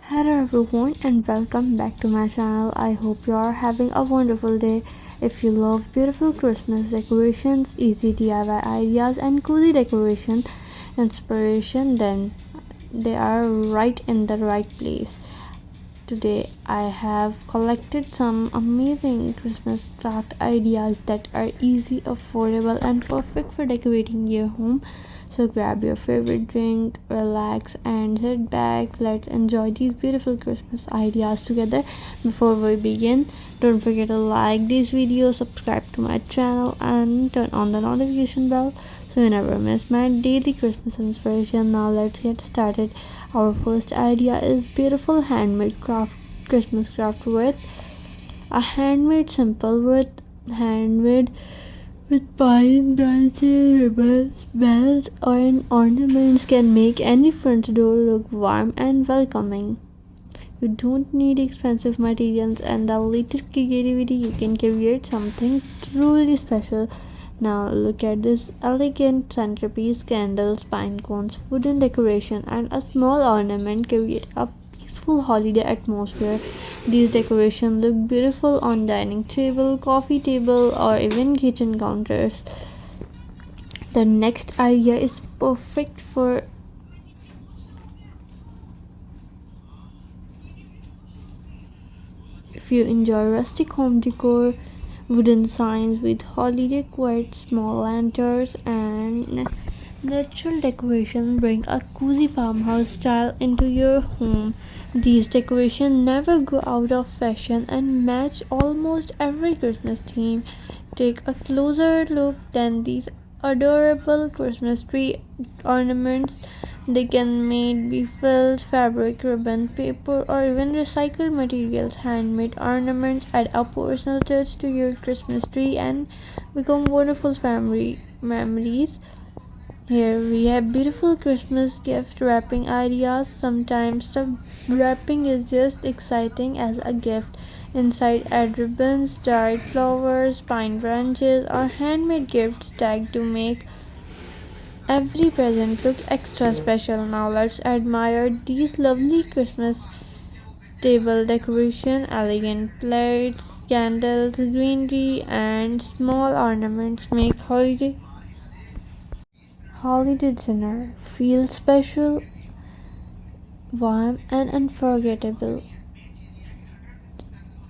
Hello everyone and welcome back to my channel. I hope you are having a wonderful day. If you love beautiful Christmas decorations, easy DIY ideas and cozy decoration inspiration, then they are right in the right place. Today I have collected some amazing Christmas craft ideas that are easy, affordable and perfect for decorating your home. So grab your favorite drink, relax and sit back. Let's enjoy these beautiful Christmas ideas together. Before we begin, don't forget to like this video, subscribe to my channel and turn on the notification bell so you never miss my daily Christmas inspiration. Now let's get started. Our first idea is beautiful handmade craft Christmas craft with a handmade simple with handmade with pine branches, ribbons, bells, and ornaments can make any front door look warm and welcoming. You don't need expensive materials and a little creativity you can create something truly special. Now look at this elegant centerpiece, candles, pine cones, wooden decoration and a small ornament create a peaceful holiday atmosphere. These decorations look beautiful on dining table, coffee table or even kitchen counters. The next idea is perfect for if you enjoy rustic home decor. Wooden signs with holiday quotes, small lanterns, and natural decoration bring a cozy farmhouse style into your home. These decorations never go out of fashion and match almost every Christmas theme. Take a closer look than these adorable Christmas tree ornaments. They can made be filled fabric, ribbon, paper, or even recycled materials. Handmade ornaments add a personal touch to your Christmas tree and become wonderful family memories. Here we have beautiful Christmas gift wrapping ideas. Sometimes the wrapping is just exciting as a gift. Inside add ribbons, dried flowers, pine branches, or handmade gifts tagged to make every present look extra special. Now let's admire these lovely Christmas table decoration, elegant plates, candles, greenery, and small ornaments make holiday dinner feel special, warm, and unforgettable.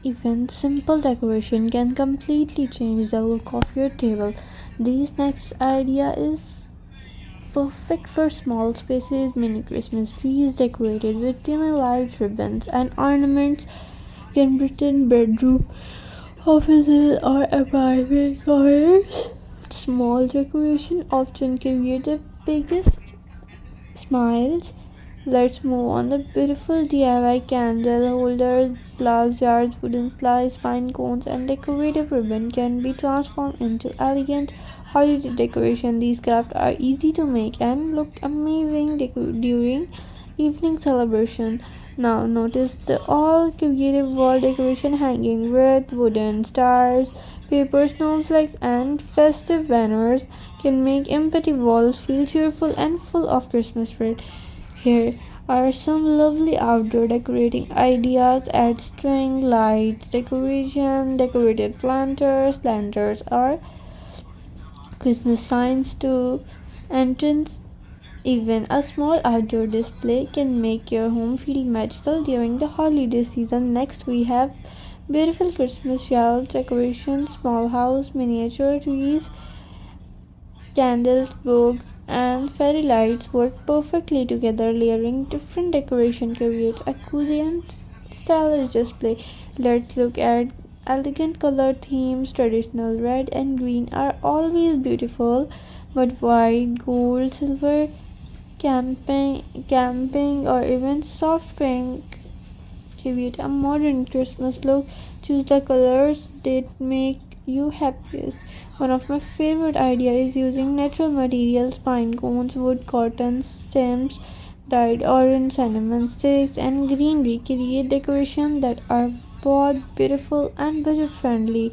Even simple decoration can completely change the look of your table. This next idea is perfect for small spaces. Mini Christmas trees decorated with tiny lights, ribbons, and ornaments can brighten bedroom, offices, or apartment corners. Small decoration often create the biggest smiles. Let's move on. The beautiful DIY candle holders, glass jars, wooden slices, pine cones, and decorative ribbon can be transformed into elegant holiday decoration. These crafts are easy to make and look amazing during evening celebration. Now notice the all creative wall decoration hanging with wooden stars, paper snowflakes, and festive banners can make empty walls feel cheerful and full of Christmas spirit. Here are some lovely outdoor decorating ideas. Add string lights, decoration, decorated planters, lanterns, or Christmas signs to entrance. Even a small outdoor display can make your home feel magical during the holiday season. Next, we have beautiful Christmas shelf decorations, small house, miniature trees, candles, books, and fairy lights work perfectly together. Layering different decoration creates a cozy and stylish display. Let's look at elegant color themes. Traditional red and green are always beautiful, but white, gold, silver, camping, or even soft pink create a modern Christmas look. Choose the colors that make you happiest. One of my favorite ideas is using natural materials, pine cones, wood, cotton, stems, dyed orange, cinnamon sticks, and greenery. Create decorations that are both beautiful and budget friendly.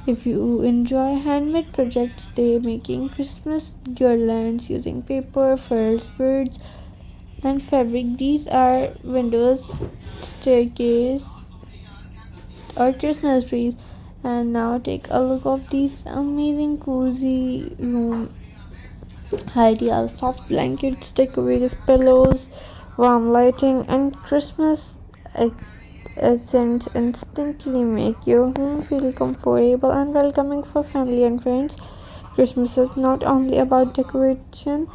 If you enjoy handmade projects, they making Christmas garlands using paper, felt birds, and fabric. These are windows, staircase, or Christmas trees. And now take a look of these amazing cozy room ideas: soft blankets, decorative pillows, warm lighting, and Christmas accents instantly make your home feel comfortable and welcoming for family and friends. Christmas is not only about decoration,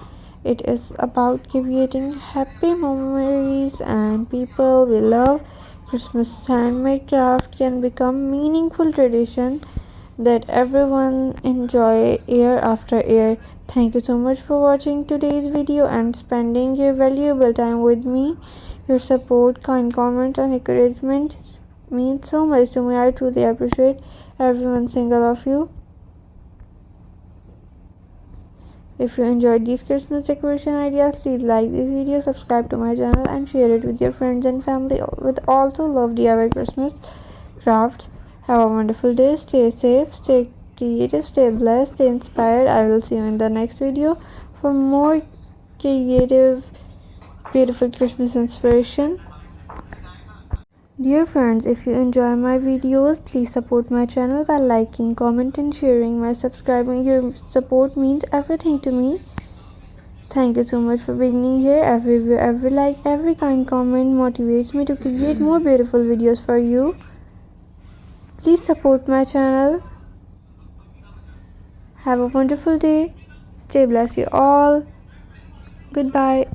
it is about creating happy memories and people we love. Christmas handmade craft can become meaningful tradition that everyone enjoy year after year. Thank you so much for watching today's video and spending your valuable time with me. Your support, kind comments, and encouragement means so much to me. I truly appreciate every one single of you. If you enjoyed these Christmas decoration ideas, please like this video, subscribe to my channel, and share it with your friends and family with also love DIY Christmas crafts. Have a wonderful day. Stay safe, stay creative, stay blessed, stay inspired. I will see you in the next video for more creative, beautiful Christmas inspiration. Dear friends, if you enjoy my videos, please support my channel by liking, commenting, sharing, my subscribing. Your support means everything to me. Thank you so much for being here. Every view, every like, every kind comment motivates me to create more beautiful videos for you. Please support my channel. Have a wonderful day. Stay blessed, you all. Goodbye.